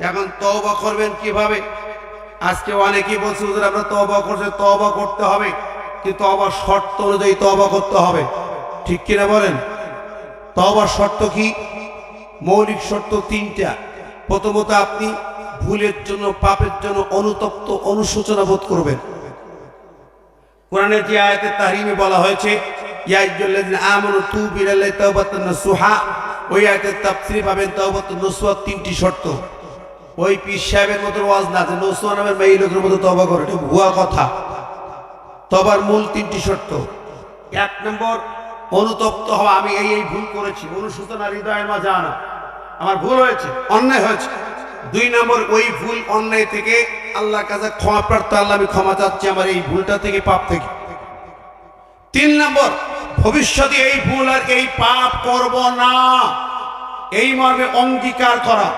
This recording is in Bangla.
এখন তওবা করবেন কিভাবে? আজকে অনেকেই বলছে হুজুর আমরা তওবা করছে, তওবা করতে হবে, কিন্তু তওবার শর্ত অনুযায়ী তওবা করতে হবে। ঠিক কিনা বলেন? তওবার শর্ত কি? মৌলিক শর্ত তিনটা। প্রথমত আপনি ভুলের জন্য, পাপের জন্য অনুতপ্ত, অনুশোচনা বোধ করবেন। কোরআনের যে আয়াতে তাহরিমে বলা হয়েছে ইয়া আইয়ুহাল্লাযিনা আমানু তুবু ইলাল্লাহি তাওবাতান নাসুহা, ওই আয়াতের তাফসীরে পাবেন তাওবাতুন নাসুহা তিনটি শর্ত। ওই পীর সাহেবের মতো ওয়াজ না যে নসুহা নামের মেয়ে লোকের মতো তওবা করে, এটা ভুয়া কথা। তওবার মূল তিনটি শর্ত। এক নম্বর, অনুতপ্ত হওয়া, আমি এই ভুল করেছি, অনুশোচনা হৃদয়ের মাঝে আনা, আমার ভুল হয়েছে, অন্যায় হয়েছে। দুই নম্বর, ওই ভুল অন্যায় থেকে আল্লাহর কাছে ক্ষমা প্রার্থী, আল্লাহ আমি ক্ষমা চাচ্ছি আমার এই ভুলটা থেকে, পাপ থেকে। তিন নম্বর, ভবিষ্যতে এই ভুল আর এই পাপ করব না, এই মর্মে অঙ্গীকার করা।